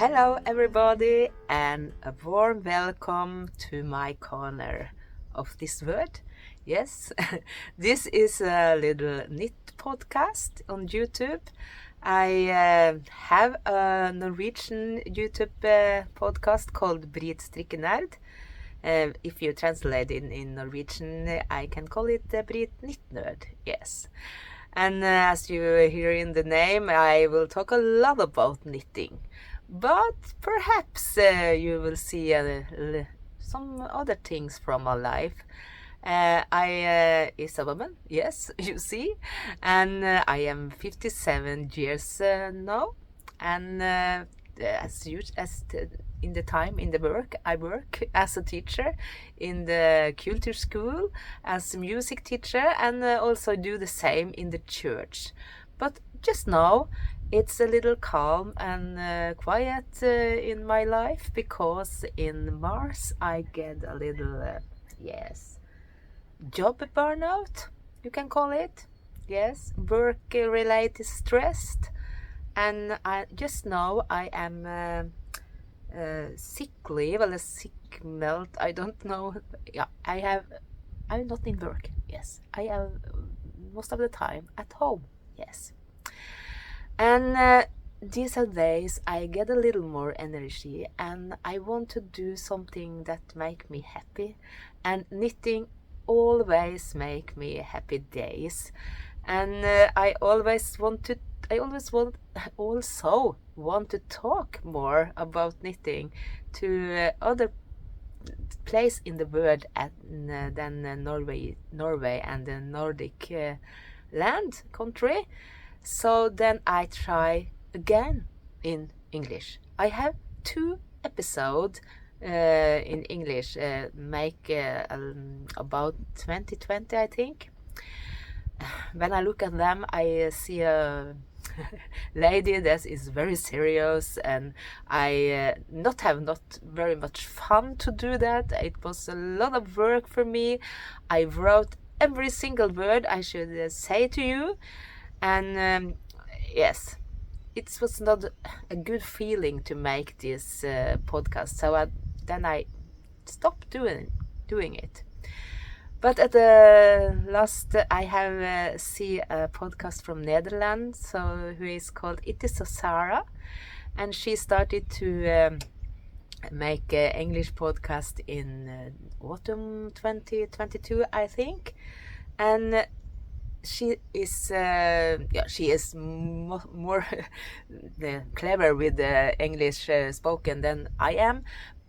Hello everybody and a warm welcome to my corner of this word. Yes, this is a little knit podcast on YouTube. I have a Norwegian YouTube podcast called Brit Strikkenerd. If you translate in Norwegian, I can call it Brit Knitnerd. Yes. And as you hear in the name, I will talk a lot about knitting. But perhaps you will see some other things from my life. I is a woman, yes, you see, and I am 57 years now. And in the work, I work as a teacher in the culture school, as a music teacher, and also do the same in the church. But just now, it's a little calm and quiet in my life, because in Mars I get a little, job burnout, you can call it. Yes, work-related stressed. And just now I am sick leave, or a sick melt, I don't know. Yeah, I'm not in work. Yes, I am most of the time at home. Yes. And these are days I get a little more energy, and I want to do something that make me happy. And knitting always make me happy days. And I also want to talk more about knitting to other place in the world than Norway and the Nordic land country. So then I try again in English. I have 2 episodes in English, about 2020, I think. When I look at them, I see a lady that is very serious, and I not very much fun to do that. It was a lot of work for me. I wrote every single word I should say to you. And yes, it was not a good feeling to make this podcast, so then I stopped doing it. But at the last, I have see a podcast from Netherlands, so who is called It is Sarah, and she started to make an English podcast in autumn 2022, I think, and she is more clever with the English spoken than I am,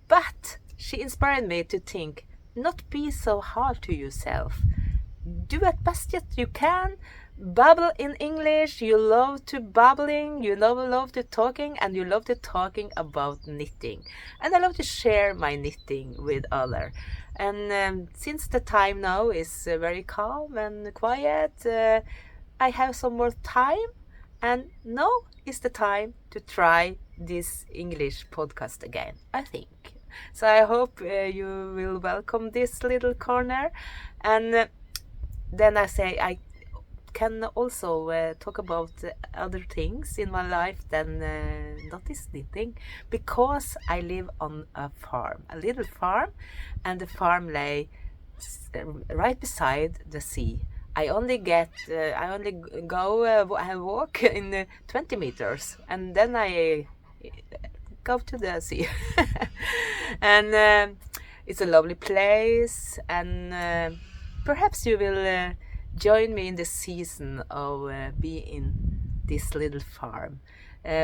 but she inspired me to think, not be so hard to yourself. Do at best that you can. Babble in English. You love to babbling, you love to talking, and you love to talking about knitting. And I love to share my knitting with others. And since the time now is very calm and quiet, I have some more time, and now is the time to try this English podcast again, I think. So I hope you will welcome this little corner. And then I say I can also talk about other things in my life than not this knitting, because I live on a farm, a little farm, and the farm lay right beside the sea. I only go walk in 20 meters, and then I go to the sea. And it's a lovely place, and perhaps you will join me in the season of be in this little farm.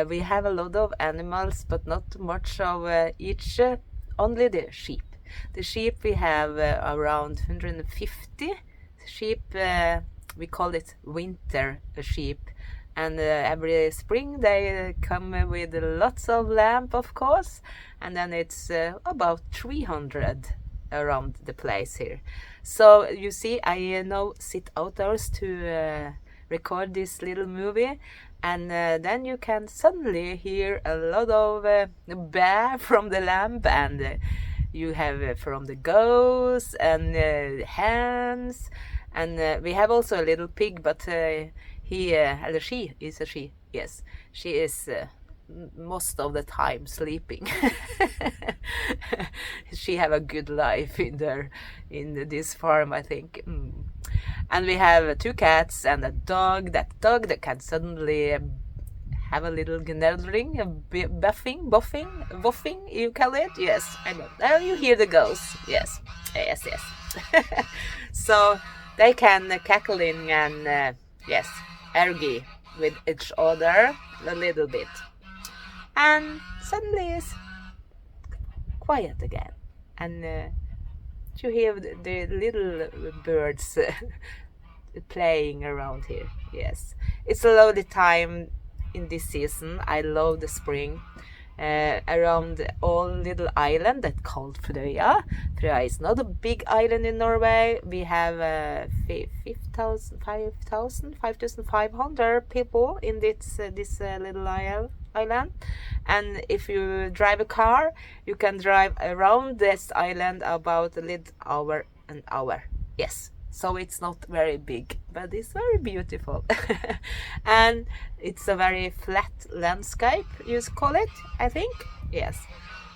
We have a lot of animals, but not much of each, only the sheep. The sheep, we have around 150 sheep. We call it winter sheep. And every spring they come with lots of lamb, of course. And then it's about 300 around the place here. So you see, I now sit outdoors to record this little movie, and then you can suddenly hear a lot of baa from the lamb, and you have from the goats and hens, and we have also a little pig, but she is a she. Yes, she is most of the time sleeping. She have a good life in this farm, I think. And we have 2 cats and a dog. That dog that can suddenly have a little gnarling, a buffing, you call it? Yes, I know. Now you hear the ghosts. Yes. So they can cackling and yes, argue with each other a little bit. And suddenly it's quiet again. And you hear the little birds playing around here. Yes, it's a lovely time in this season. I love the spring. Around all little island that called Frøya. Frøya is not a big island in Norway. We have 5,500 people in this little island. And if you drive a car, you can drive around this island about a little hour. Yes. So it's not very big, but it's very beautiful. And it's a very flat landscape, you call it, I think. Yes.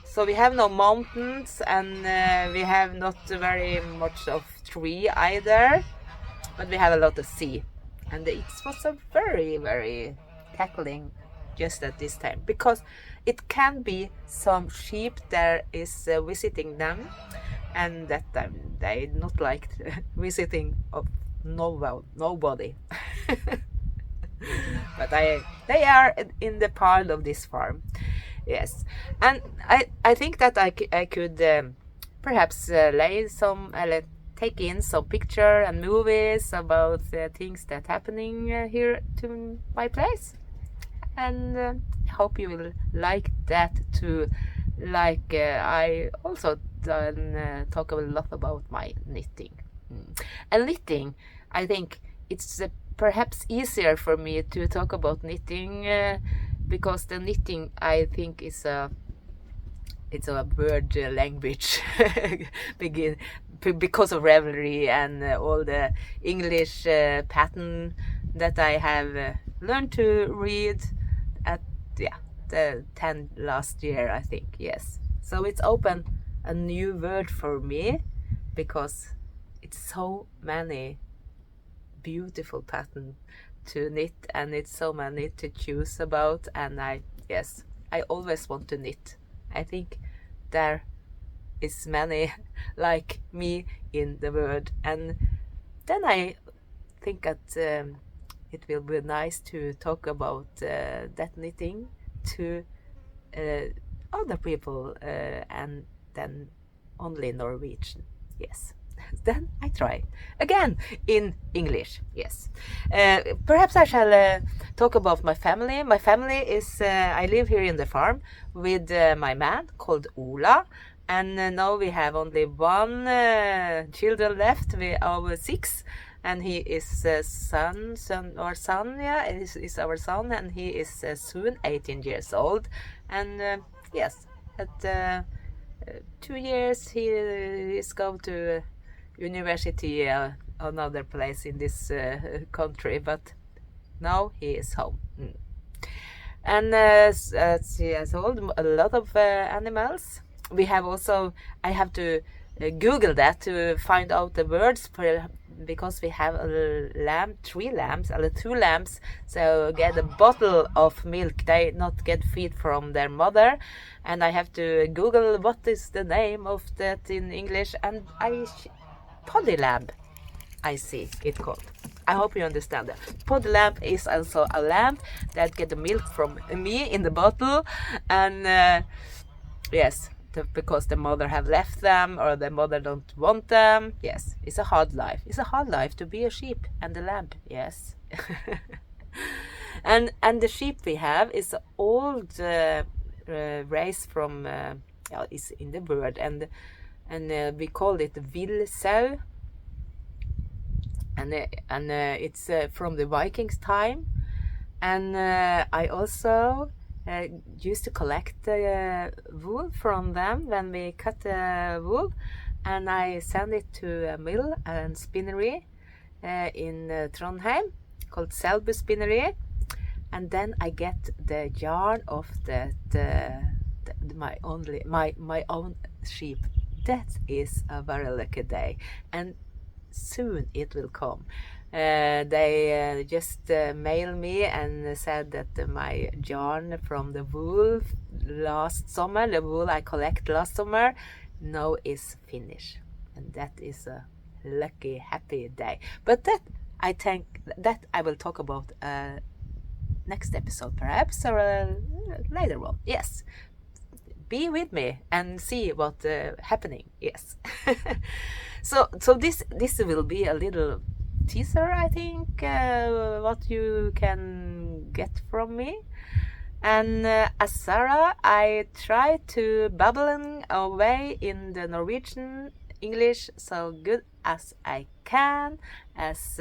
So we have no mountains, and we have not very much of tree either, but we have a lot of sea. And it was a very, very tackling just at this time, because it can be some sheep there is visiting them. And that time they not liked visiting of nobody. But they are in the part of this farm. Yes. And I think that I could perhaps take in some picture and movies about things that happening here to my place. And I hope you will like that too. Like I also talk a lot about my knitting. And knitting, I think it's perhaps easier for me to talk about knitting because the knitting, I think, it's a word language because of Ravlery and all the English pattern that I have learned to read at the 10 last year, I think. Yes, so it's open a new word for me because it's so many beautiful patterns to knit, and it's so many to choose about. And I always want to knit. I think there is many like me in the world, and then I think that it will be nice to talk about that knitting to other people and then only Norwegian. Yes. Then I try again in English. Yes. Perhaps I shall talk about my family. My family is I live here in the farm with my man called Ola, and now we have only one children left. We are 6, and he is our son. Yeah, is our son, and he is soon 18 years old. And yes, at 2 years he is going to university another place in this country, but now he is home. And as he has told, a lot of animals. We have also, I have to Google that to find out the words because we have a lamb, 3 lambs, or 2 lambs, so get a bottle of milk. They not get feed from their mother, and I have to Google what is the name of that in English, and poddy lamb, I see it called. I hope you understand that. Poddy lamb is also a lamb that get the milk from me in the bottle, and yes, because the mother have left them or the mother don't want them. Yes, it's a hard life. It's a hard life to be a sheep and a lamb. Yes. and the sheep we have is old race from is in the bird, and we call it villsau, and it's from the Vikings time, and I also used to collect wool from them when we cut wool, and I send it to a mill and spinnery in Trondheim called Selbu Spinnery, and then I get the yarn of my own sheep. That is a very lucky day, and soon it will come. They just mailed me and said that my yarn from the wool last summer, the wool I collect last summer, now is finished, and that is a lucky, happy day. But that I think that I will talk about next episode, perhaps, or later one. Yes, be with me and see what happening. Yes. So this will be a little teaser, I think, what you can get from me. And as Sarah, I try to babbling away in the Norwegian English so good as I can. As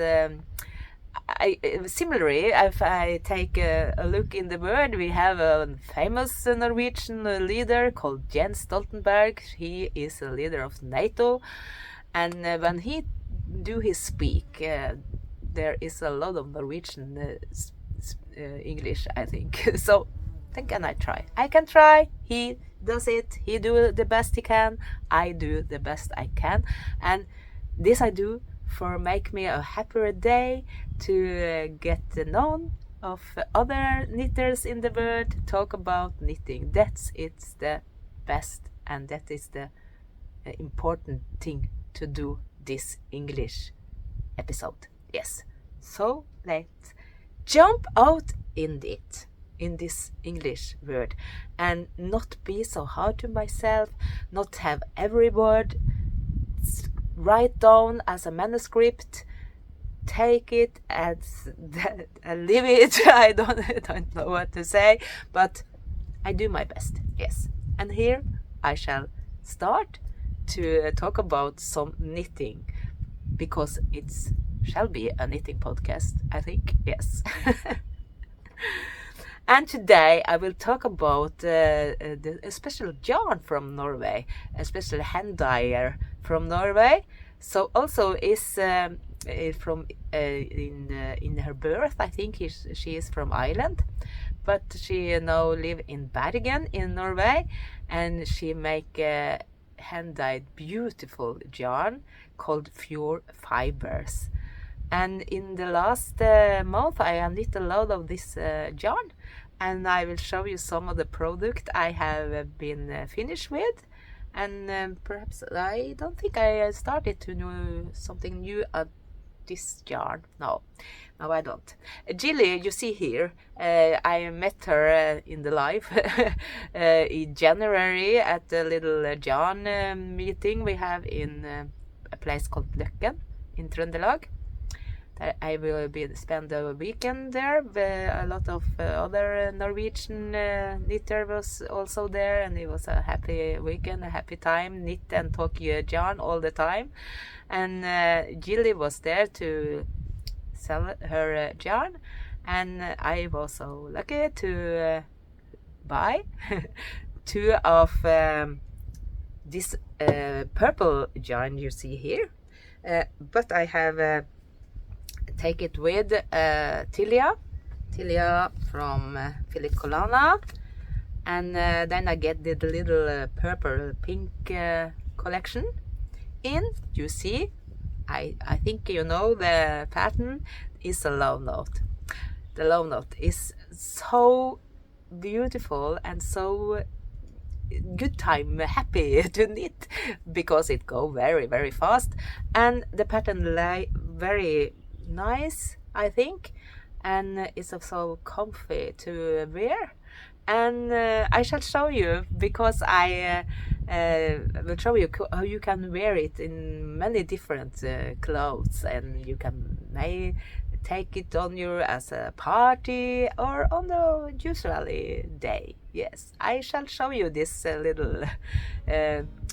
similarly, if I take a look in the word, we have a famous Norwegian leader called Jens Stoltenberg. He is a leader of NATO, and when he do his speak, there is a lot of Norwegian English, I think. So then can I try? I can try. He does it. He do the best he can. I do the best I can, and this I do for make me a happier day, to get known of other knitters in the world, talk about knitting. It's the best, and that is the important thing to do this English episode. Yes. So let's jump out in this English word, and not be so hard to myself, not have every word write down as a manuscript, take it as leave it. I don't know what to say, but I do my best. Yes. And here I shall start to talk about some knitting, because it shall be a knitting podcast, I think. Yes. And today I will talk about a special yarn from Norway, a special hand dyer from Norway. So also is from in her birth, I think she is from Ireland, but she now live in Bergen in Norway, and she make hand dyed beautiful yarn called Fjord Fibers. And in the last month I knit a lot of this yarn, and I will show you some of the product I have been finished with. And perhaps I don't think I started to do something new at this yarn. No, I don't. Jilly, you see here, I met her in the life in January at a little yarn meeting we have in a place called Løkken in Trøndelag. I will spend a weekend there. A lot of other Norwegian knitter was also there, and it was a happy weekend, a happy time, knit and talk yarn all the time. And Jilly was there to sell her yarn, and I was so lucky to buy two of this purple yarn you see here. But I have take it with Tilia from Philip Colana, and then I get the little purple pink collection in. You see, I think you know the pattern is a Lovenote. The Lovenote is so beautiful and so good time, happy to knit, because it go very, very fast, and the pattern lay very nice, I think, and it's also comfy to wear. And I shall show you, because I will show you how you can wear it in many different clothes, and you may take it on you as a party or on the usually day. Yes, I shall show you this little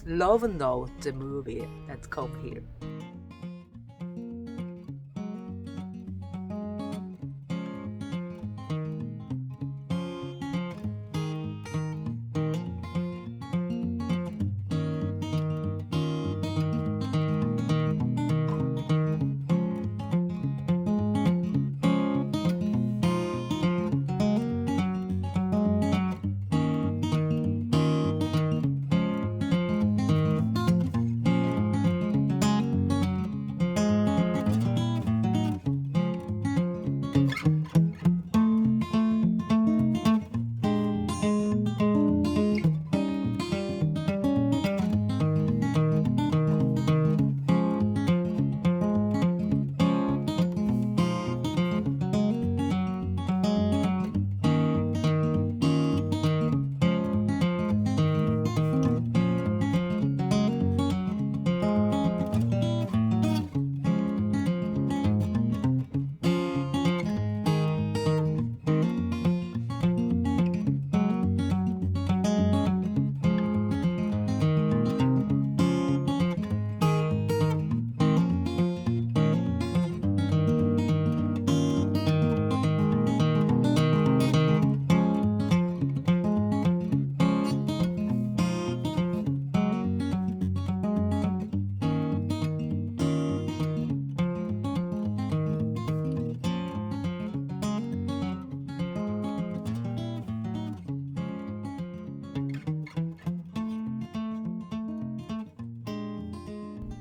Lovenote movie that come here.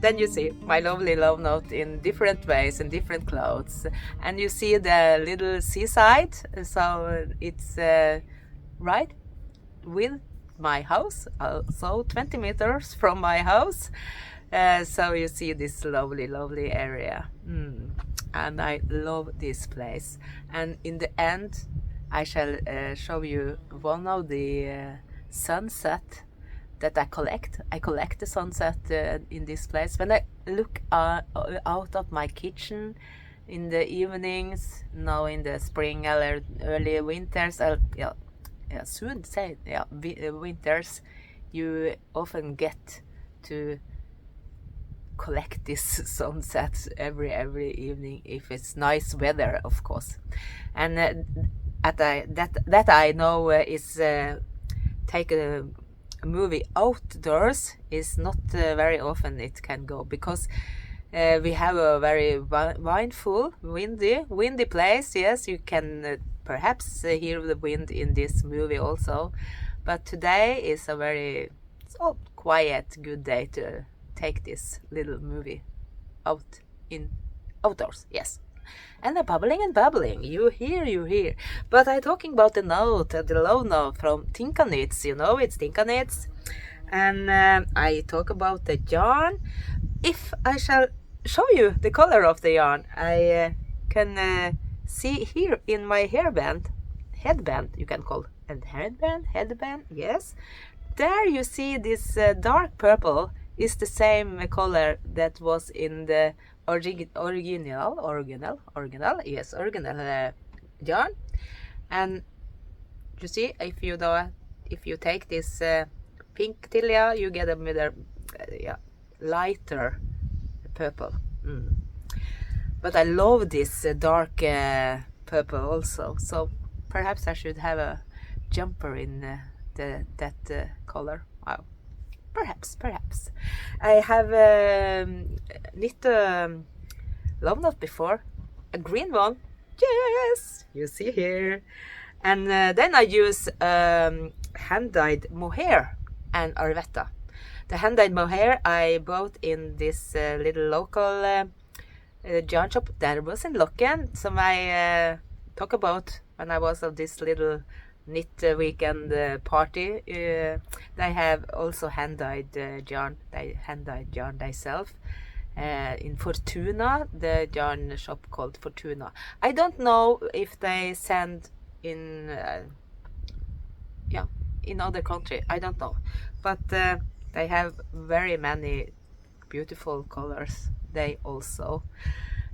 then you see my lovely Lovenote in different ways and different clothes, and you see the little seaside, so it's right with my house, so 20 meters from my house, so you see this lovely area, and I love this place. And in the end I shall show you one of the sunset that I collect. I collect the sunset in this place. When I look out of my kitchen in the evenings, now in the spring or early winters, soon say winters, you often get to collect this sunset every evening if it's nice weather, of course. And that I know is take a movie outdoors is not very often it can go, because we have a very windful, windy place. Yes, you can perhaps hear the wind in this movie also, but today is a very quiet, good day to take this little movie outdoors. Yes. And the babbling, you hear. But I'm talking about the note, the Lovenote from Tinkanits, it's Tinkanits. And I talk about the yarn. If I shall show you the color of the yarn, I can see here in my headband, you can call it headband, yes. There you see this dark purple is the same color that was in the original yarn. And you see, if you take this pink tilia, you get a lighter purple. But I love this dark purple also, so perhaps I should have a jumper in that color. Wow. Perhaps. I have knit a Lovenote before, a green one. Yes, you see here. And then I use hand-dyed mohair and arvetta. The hand-dyed mohair I bought in this little local yarn shop that was in Locken. Some I talk about when I was at this little knit weekend party. They have also hand-dyed yarn. They hand-dyed yarn themselves in Fortuna, the yarn shop called Fortuna. I don't know if they send in in other country. I don't know, but they have very many beautiful colors. They also,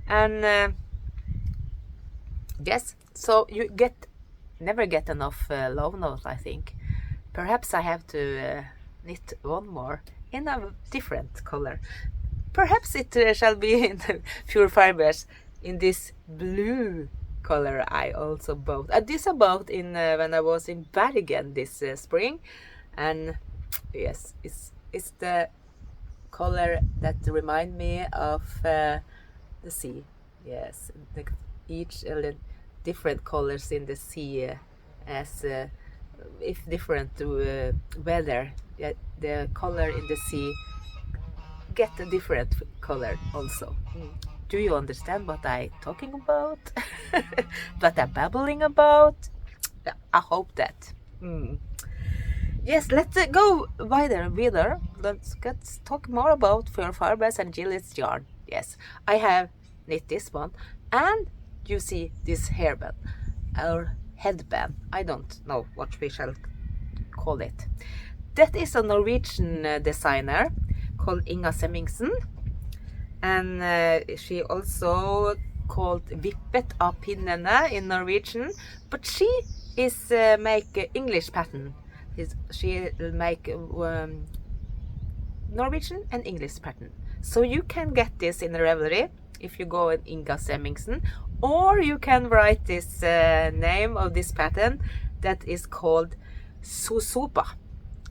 and yes, so you never get enough Lovenote, I think. Perhaps I have to knit one more in a different color. Perhaps it shall be in the Pure Fibers in this blue color I also bought. This I bought in when I was in Bergen this spring, and yes, it's the color that remind me of the sea. Yes, each different colors in the sea as if different weather, the color in the sea get a different color also. Do you understand what I'm talking about? What I'm babbling about? I hope that. Yes, let's go wider. Let's talk more about Pure Fibers and Gillet's yarn. Yes, I have knit this one, and you see this hairband or headband. I don't know what we shall call it. That is a Norwegian designer called Inga Semmingsen, and she also called Vippet av pinnene in Norwegian, but she is make English pattern. She make Norwegian and English pattern. So you can get this in Ravlery if you go in Inga Semmingsen, or you can write this name of this pattern that is called Sosopa.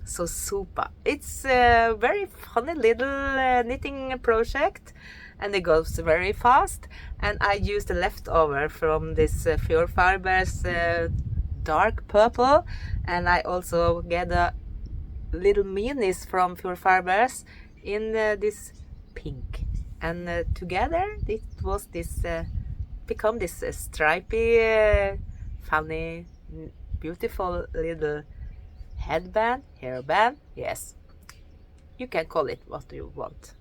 Sosopa. It's a very funny little knitting project, and it goes very fast. And I used the leftover from this Pure Fibers dark purple, and I also get a little minis from Pure Fibers in this pink. And together it was this become this stripy, funny, beautiful little hairband. Yes, you can call it what you want,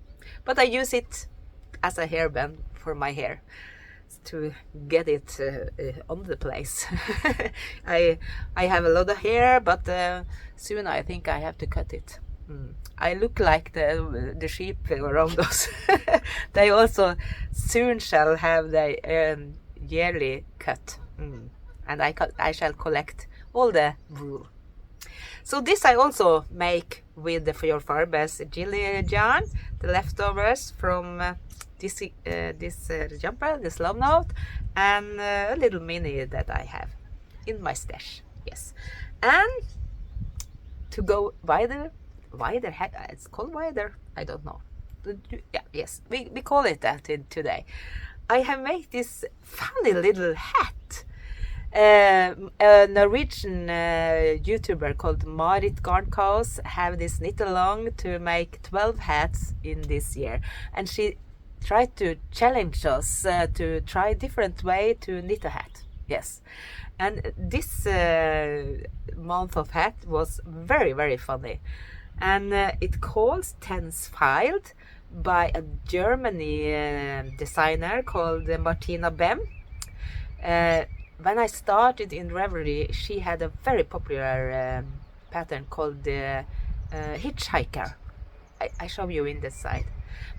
but I use it as a hairband for my hair to get it on the place. I have a lot of hair, but soon I think I have to cut it. I look like the sheep around us. They also soon shall have their yearly cut, and I shall collect all the wool. So this I also make with the Fjordfarbes Gilly yarn, the leftovers from this jumper, this Lovenote, and a little mini that I have in my stash. Yes, and to go wider hat. It's called wider. I don't know. Yeah, yes, we call it that today. I have made this funny little hat. A Norwegian YouTuber called Marit Garnkaus have this knit along to make 12 hats in this year, and she tried to challenge us to try a different way to knit a hat. Yes, and this month of hat was very, very funny, and it calls Tensfield by a Germany designer called Martina Bem. When I started in Ravlery, she had a very popular pattern called the hitchhiker. I show you in this side,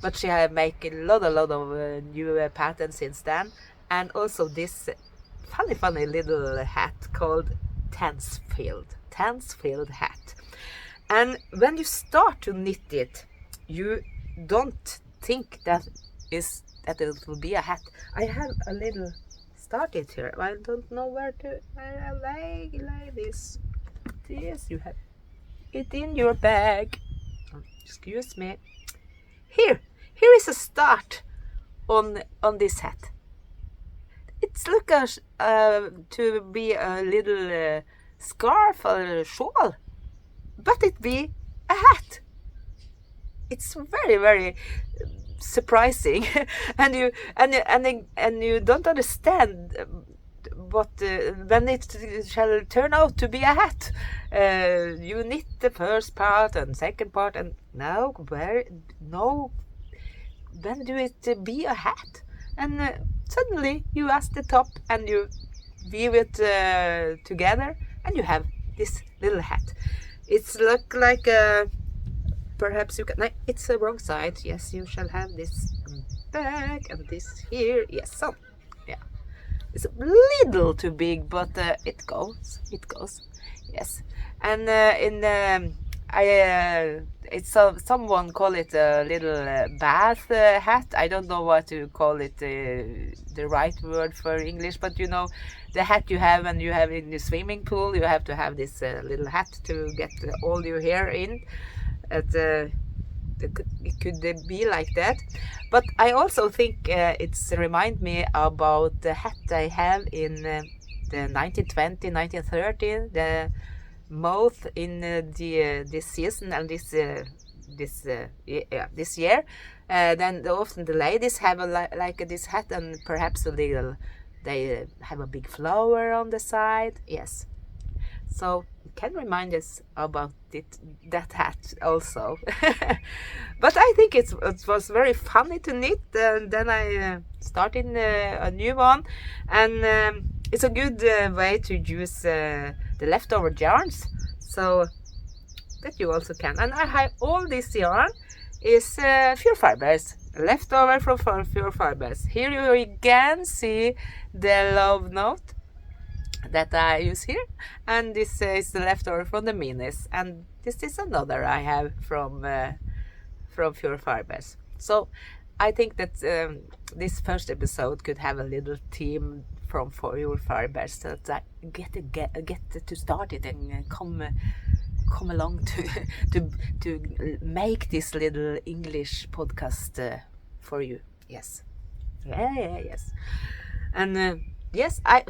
but she had made a lot of new patterns since then, and also this funny little hat called Tensfield hat. And when you start to knit it, you don't think that it will be a hat. I have a little started here. I don't know where to like this. This you have it in your bag. Excuse me. Here is a start on this hat. It's look to be a little scarf or a shawl, but it be a hat. It's very, very surprising, and you don't understand what when it shall turn out to be a hat. You knit the first part and second part, and now when do it be a hat? And suddenly you ask the top and you weave it together, and you have this little hat. It's look like a. Perhaps you can. No, it's the wrong side. Yes, you shall have this back and this here. Yes, so yeah, it's a little too big, but it goes. It goes. Yes, and someone call it a little bath hat. I don't know what to call it. The right word for English, but you know, the hat you have when you have in the swimming pool, you have to have this little hat to get all your hair in. It could be like that, but I also think it's remind me about the hat I have in the 1920, 1930, the mouth in this season and this year. Then often the ladies have like this hat, and perhaps a little. They have a big flower on the side. Yes, so. Can remind us about that hat also. But I think it was very funny to knit, and then I started a new one, and it's a good way to use the leftover yarns, so that you also can. And I have all this yarn is Fjordfarbes, leftover from Fjordfarbes. Here you again see the Lovenote that I use here, and this is the leftover from the minis, and this is another I have from Fjordfarbes. So I think that this first episode could have a little theme from Fjordfarbes, so that I get to start it and come along to make this little English podcast for you. Yes, yes, and yes, I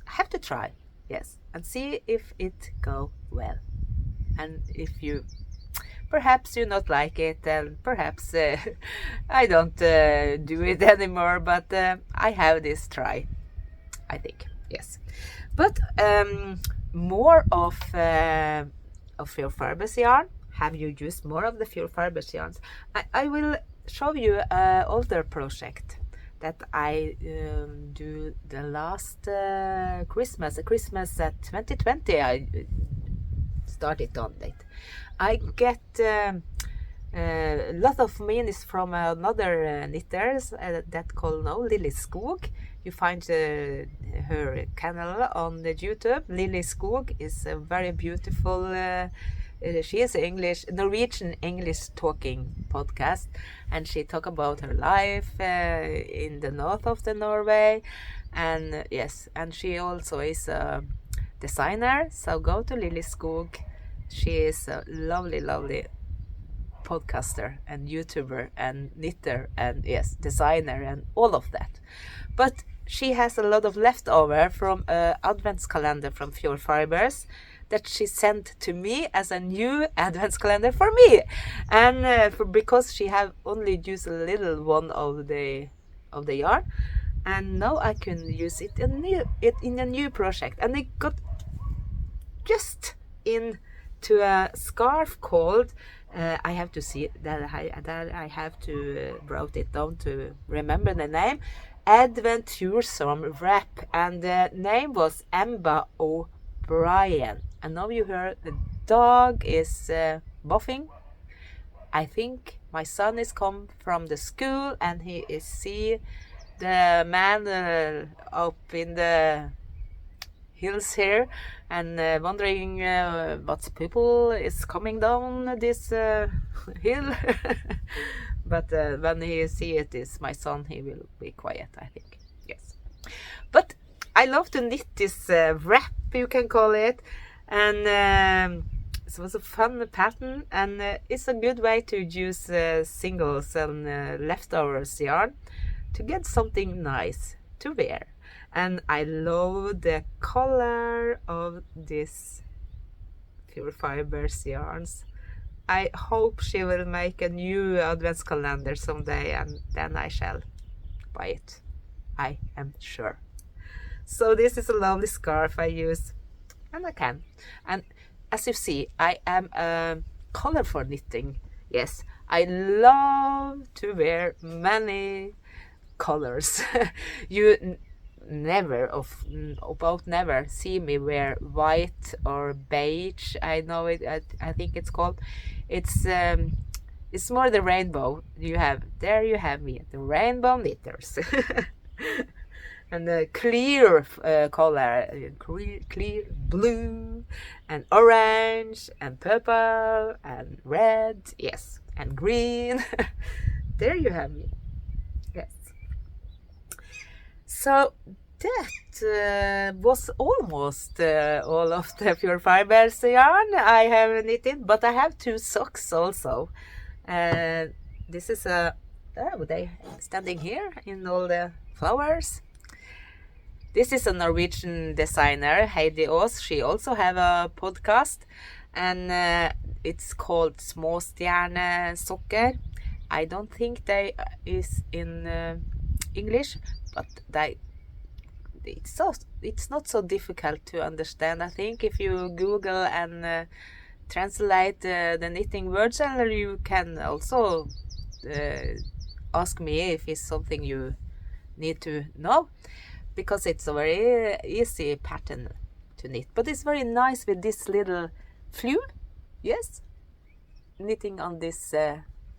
have to try, yes, and see if it go well, and if you Perhaps you not like it, and perhaps I don't do it anymore, but I have this try, I think, yes. But more of your fibers yarn. Have you used more of the pure fibers yarns? I will show you an older project that I do the last Christmas 2020. I started on it. I get a lot of minis from another knitters that called now Lily Skog. You find her channel on the YouTube. Lily Skog is a very beautiful. She is Norwegian English talking podcast, and she talk about her life in the north of the Norway, and yes, and she also is a designer. So go to Lily Skog. She is a lovely podcaster and YouTuber and knitter and yes, designer and all of that. But she has a lot of leftover from advents calendar from Pure Fibers that she sent to me as a new advents calendar for me, and because she have only used a little one of the yarn, and now I can use it in a new project, and I got just into a scarf called I have to see that I have to write it down to remember the name. Adventuresome wrap, and the name was Emma O'Brien. And now you hear the dog is buffing. I think my son is come from the school and he is see the man up in the hills here and wondering what people is coming down this hill. But when he see it is my son, he will be quiet, I think. Yes. But I love to knit this wrap, you can call it. And it was a fun pattern, and it's a good way to use singles and leftovers yarn to get something nice to wear. And I love the color of this Pure Fibers yarns. I hope she will make a new advents calendar someday, and then I shall buy it. I am sure. So this is a lovely scarf I use. And I can. And as you see, I am a colorful knitting. Yes, I love to wear many colors. You never see me wear white or beige. I know it. I think it's called. It's more the rainbow. You have me, the rainbow knitters. And the clear color, clear blue and orange and purple and red, yes, and green. There you have me. Yes. So that was almost all of the Pure Fibers yarn I have knitted, but I have 2 socks also. This is they standing here in all the flowers. This is a Norwegian designer, Heidi Aas. She also have a podcast, and it's called Småstjernesokker. I don't think they is in English, but it's not so difficult to understand. I think if you Google and translate the knitting words, and you can also ask me if it's something you need to know. Because it's a very easy pattern to knit. But it's very nice with this little flue. Yes. Knitting on this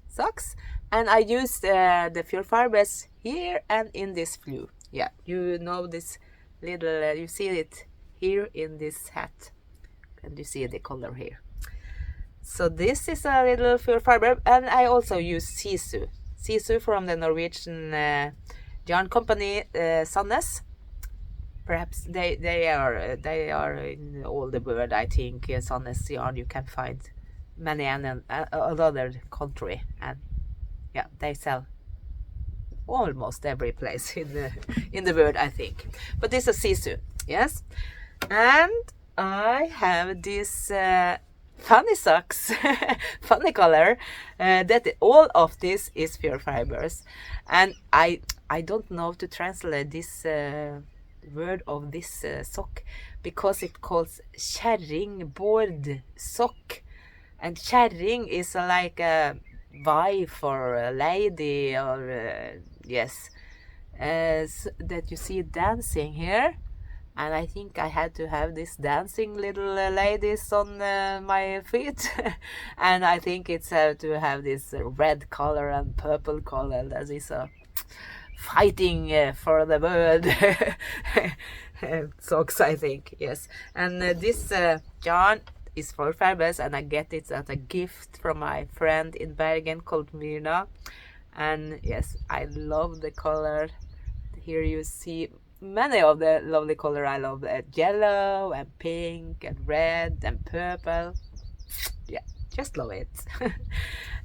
socks. And I used the Pure Fibers here and in this flue. Yeah, you know this little, you see it here in this hat. And you see the color here. So this is a little Pure Fiber. And I also use sisu. Sisu from the Norwegian yarn company Sandnes. Perhaps they are in all the world. I think Sandnes yarn you can find many other country, and yeah, they sell almost every place in the world, I think. But this is sisu, yes. And I have this funny socks, funny color. That all of this is pure fibers, and I don't know to translate this word of this sock because it calls Kjerringbordsokker, and kjerring is like a wife or a lady or yes, that you see dancing here. And I think I had to have this dancing little ladies on my feet. And I think it's to have this red color and purple color that is fighting for the bird socks, I think. Yes. And this yarn is for fibers, and I get it as a gift from my friend in Bergen called Myrna. And yes, I love the color. Here you see many of the lovely color. I love yellow and pink and red and purple. Yeah, just love it.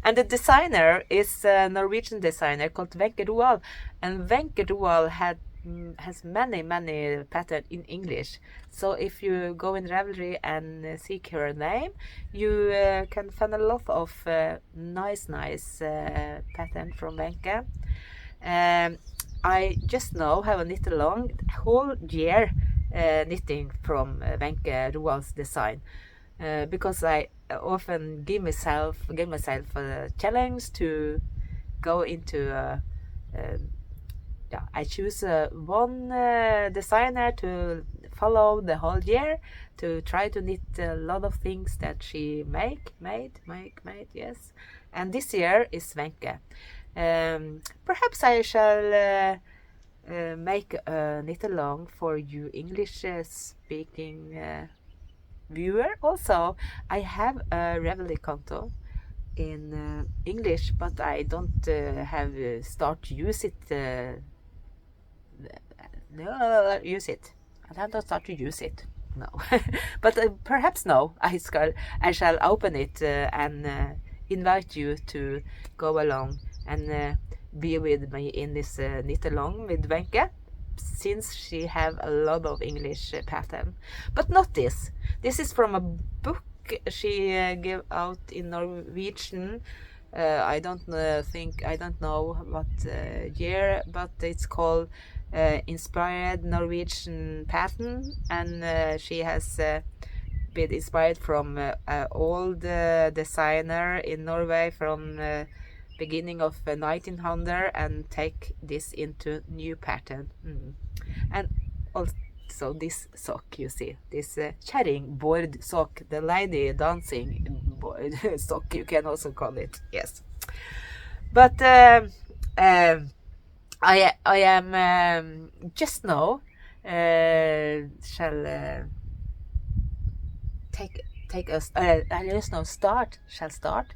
And the designer is a Norwegian designer called Wenche Roald, and Wenche Roald has many patterns in English. So if you go in Ravlery and seek her name, you can find a lot of nice pattern from Wenche. I just now have a knit along whole year knitting from Wenche Roald's design because I often give myself a challenge to go into I choose one designer to follow the whole year, to try to knit a lot of things that she made, yes. And this year is Wenche. Perhaps I shall make a knit along for you English speaking viewer. Also, I have a Ravlery konto in English, but I don't have start to use it. Use it. I don't start to use it. No, but perhaps no. I shall open it and invite you to go along and be with me in this knit along with Wenche, since she have a lot of English pattern. But not this. This is from a book she gave out in Norwegian. I don't know what year, but it's called Inspired Norwegian Pattern, and she has been inspired from old designer in Norway from beginning of 1900 and take this into new pattern. And also this sock, you see, this Kjerringbordsokker, the lady dancing sock, you can also call it, yes. But I am just now shall take us. I just now shall start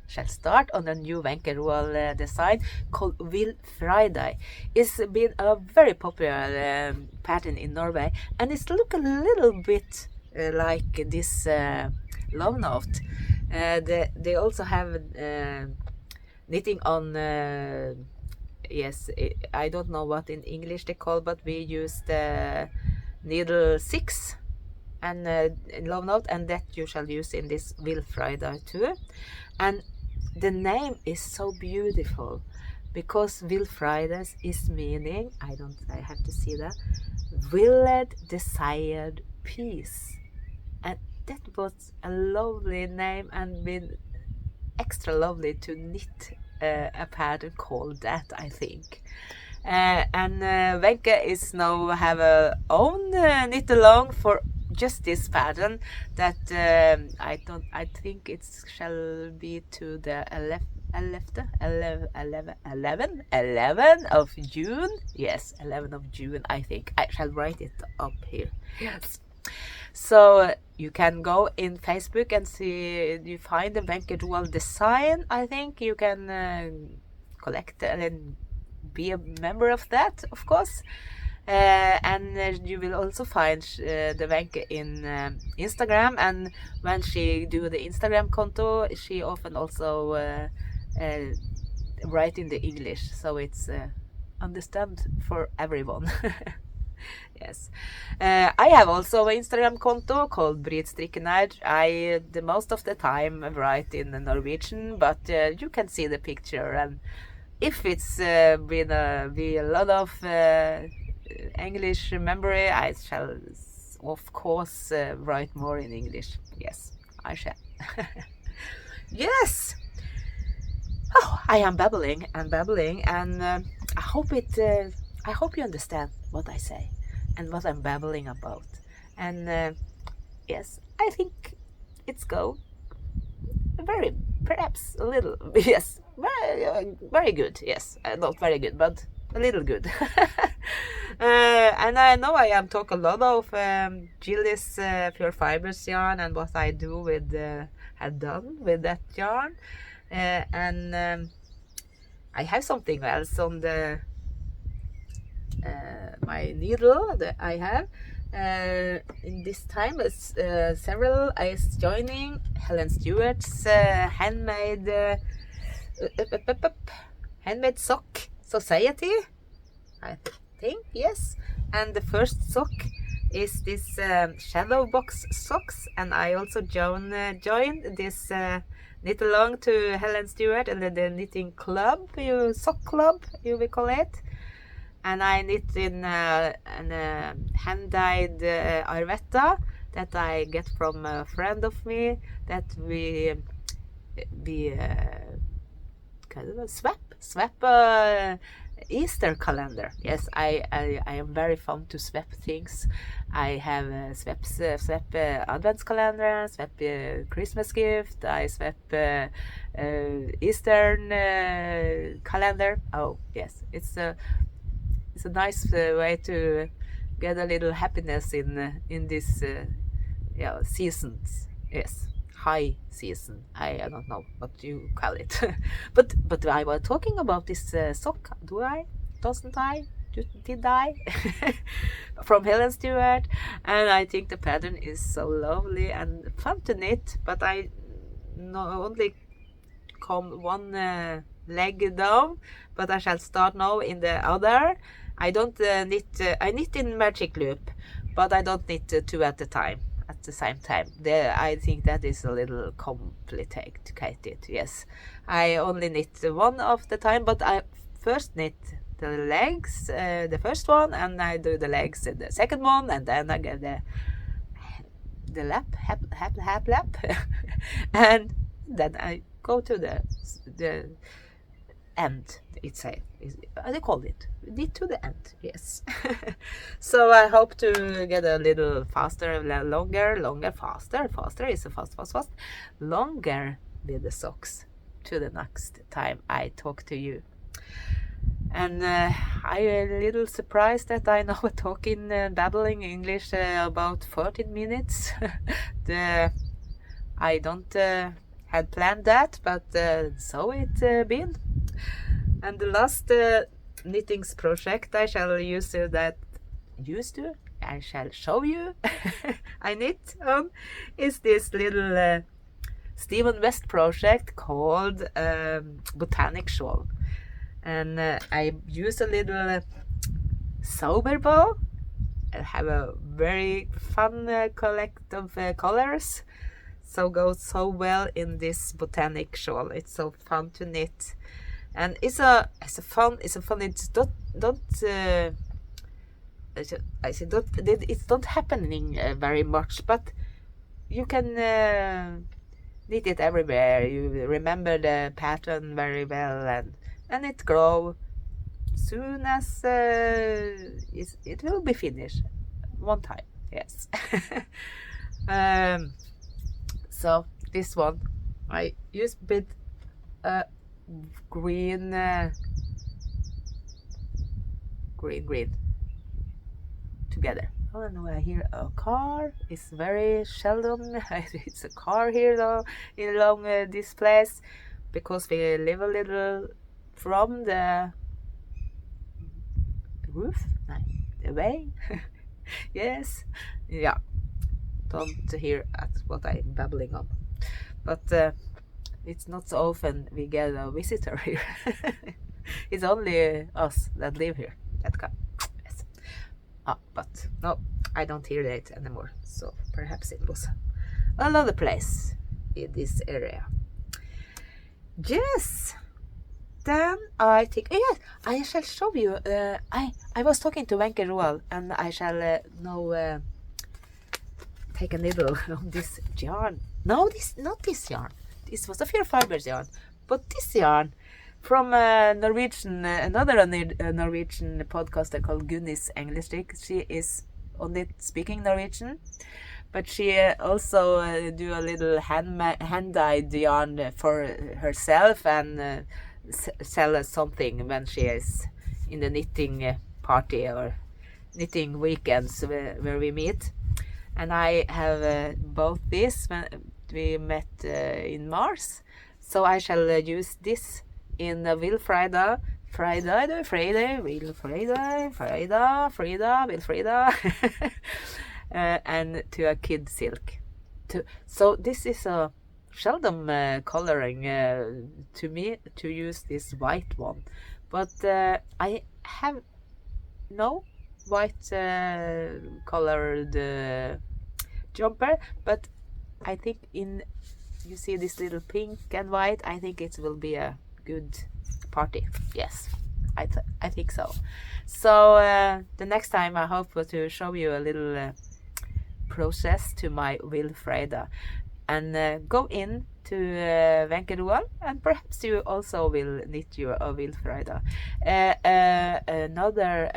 on a new Wenche Roald design called Wilfreda. It's been a very popular pattern in Norway, and it's look a little bit like this Lovenote. They also have knitting on. Yes, I don't know what in English they call, but we use the needle 6 and in Lovenote, and that you shall use in this Wilfreda too. And the name is so beautiful because Wilfreda is meaning, I have to see that, willed desired peace, and that was a lovely name and been extra lovely to knit a pattern called that, I think. And Wenche is now have her own knit along for just this pattern that I think it shall be to the 11 of June. Yes, 11 of June, I think. I shall write it up here. Yes. So you can go in Facebook and see, you find the Wenche Roald design. I think you can collect and be a member of that, of course. And you will also find the Wenche in Instagram, and when she do the Instagram konto, she often also write in the English, so it's understand for everyone. Yes. I have also an Instagram konto called Brit Strikkenerd. I, the most of the time, write in Norwegian, but you can see the picture. And if it's be a lot of English memory, I shall, of course, write more in English. Yes, I shall. Yes. Oh, I am babbling and babbling, and I hope you understand what I say and what I'm babbling about. And yes, I think it's go very, perhaps a little, yes, very good. Yes, not very good, but a little good. And I know I am talk a lot of Gillis pure fibers yarn and what I do with had done with that yarn. And I have something else on the my needle that I have. In this time, several is joining Helen Stewart's handmade sock society. I think, yes. And the first sock is this shadow box socks, and I also joined this knit along to Helen Stewart and the knitting club, sock club, you will call it. And I knit in an hand-dyed Arvetta that I get from a friend of me that we swap Easter calendar. Yes, I am very fond to swap things. I have swap advents calendar, swap Christmas gift, I swap Eastern calendar. Oh yes, it's a nice way to get a little happiness in this seasons. Yes, high season. I don't know what you call it, but I was talking about this sock. Do I? Doesn't I? Did I? From Helen Stewart, and I think the pattern is so lovely and fun to knit. But I only come one leg down, but I shall start now in the other. I don't knit. I knit in magic loop, but I don't knit two at a time. At the same time, I think that is a little complicated. Yes, I only knit one of the time, but I first knit the legs, the first one, and I do the legs the second one, and then I get the lap, and then I go to the end. They call it knit to the end. Yes. So I hope to get a little faster, longer, faster is a fast, longer with the socks to the next time I talk to you. And I'm a little surprised that I now talking, babbling English about 14 minutes. I don't had planned that, but so it been. And the last knittings project I shall I shall show you I knit on is this little Stephen West project called Botanic shawl. And I use a little sober ball and have a very fun collect of colors, so goes so well in this Botanic shawl. It's so fun to knit, and it's fun. It's not happening very much, but you can knit it everywhere. You remember the pattern very well, and it grow soon as it will be finished one time. Yes. So this one I use a bit green together. Oh no, I hear a car. It's very seldom it's a car here though along this place, because we live a little from the roof, the way. Yes, yeah, don't hear at what I'm babbling on, but it's not so often we get a visitor here. It's only us that live here that come. Yes. But no, I don't hear it anymore. So perhaps it was another place in this area. Yes. Then I think, yes, I shall show you. I was talking to Wenche Roald, and I shall now take a needle on this yarn. No, not this yarn. This was a Pure Fibers yarn, but this yarn from Norwegian, another Norwegian podcaster called Norwegian English. She is only speaking Norwegian, but she also do a little hand-dyed yarn for herself and sell something when she is in the knitting party or knitting weekends where we meet. And I have both this when we met in Mars, so I shall use this in Wilfreda, Wilfreda, and to a kid silk. So this is a seldom coloring to me to use this white one, but I have no white colored jumper, but I think you see this little pink and white, I think it will be a good party. Yes, I think so. So the next time I hope to show you a little process to my Wilfreda, and go in to Wenche Roald, and perhaps you also will knit your Wilfreda. Another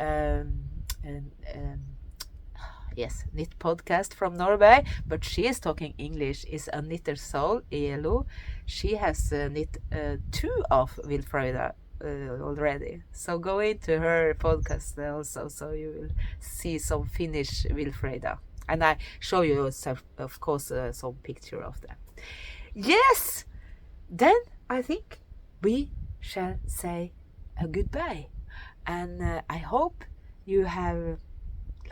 yes, knit podcast from Norway, but she is talking English, is a knitter soul, ELO. She has knit 2 of Wilfreda already. So go into her podcast also, so you will see some Finnish Wilfreda. And I show you, of course, some picture of them. Yes! Then I think we shall say a goodbye. And I hope you have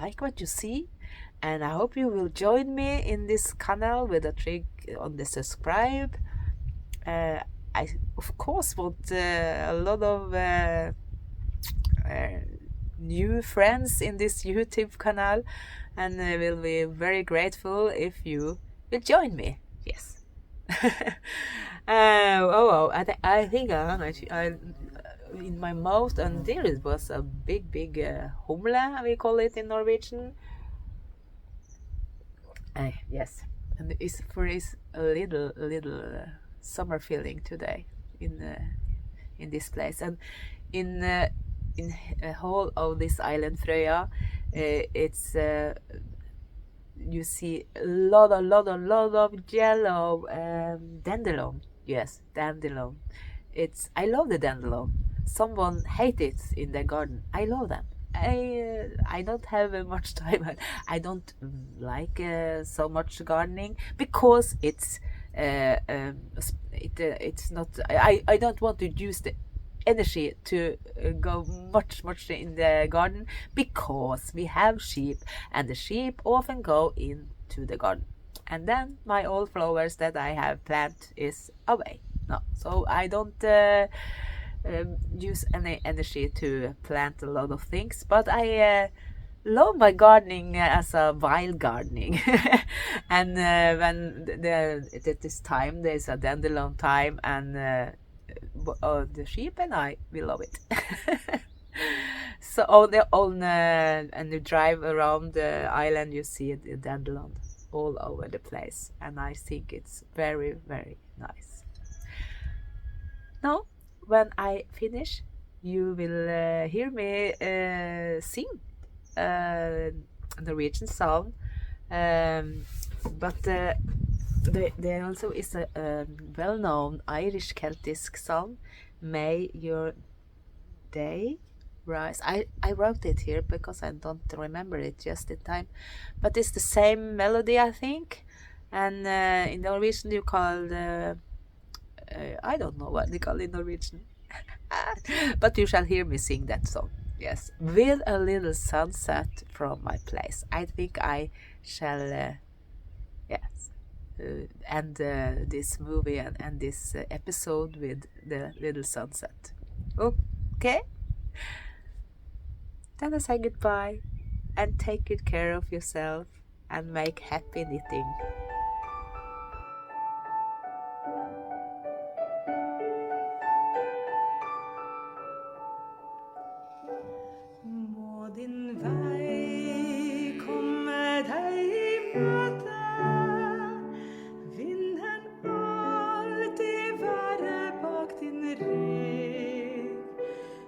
liked what you see. And I hope you will join me in this channel with a trick on the subscribe. I, of course, want a lot of new friends in this YouTube channel, and I will be very grateful if you will join me. Yes. I think I in my mouth, and there it was a big humle, we call it in Norwegian. Yes, and it's a little summer feeling today in this place, and in a whole of this island Frøya, it's you see a lot of yellow dandelion. Yes, dandelion. I love the dandelion. Someone hates it in their garden. I love them. I don't have much time. I don't like so much gardening because it's not. I don't want to use the energy to go much in the garden because we have sheep, and the sheep often go into the garden, and then my old flowers that I have planted is away. No, so I don't use any energy to plant a lot of things, but I love my gardening as a wild gardening. And when at this time there's a dandelion time, and the sheep and I, we love it. So and you drive around the island, you see the dandelion all over the place, and I think it's very nice. Now, when I finish, you will hear me sing a Norwegian song, but there also is a well-known Irish Celtic song, May Your Day Rise. I wrote it here because I don't remember it just in time, but it's the same melody, I think, and in Norwegian you call I don't know what they call it in Norwegian. But you shall hear me sing that song. Yes, with a little sunset from my place. I think I shall yes, end this movie and this episode with the little sunset. Okay? Then I say goodbye. and take good care of yourself and make happy knitting. Må din vei komme deg i møte, vinden alltid være bak din rygg,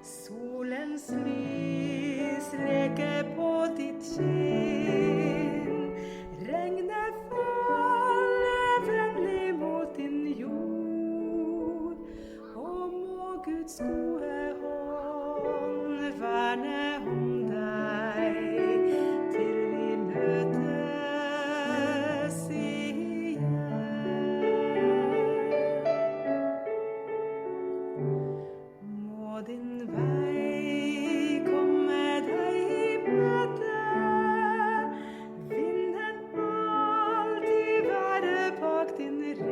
solens lys leke på ditt kinn, regnet falle vennlig mot din jord, og må Guds gode hånd verne om deg til vi møtes igjen. Må din vei komme deg i møte, vinden alltid være bak din rygg,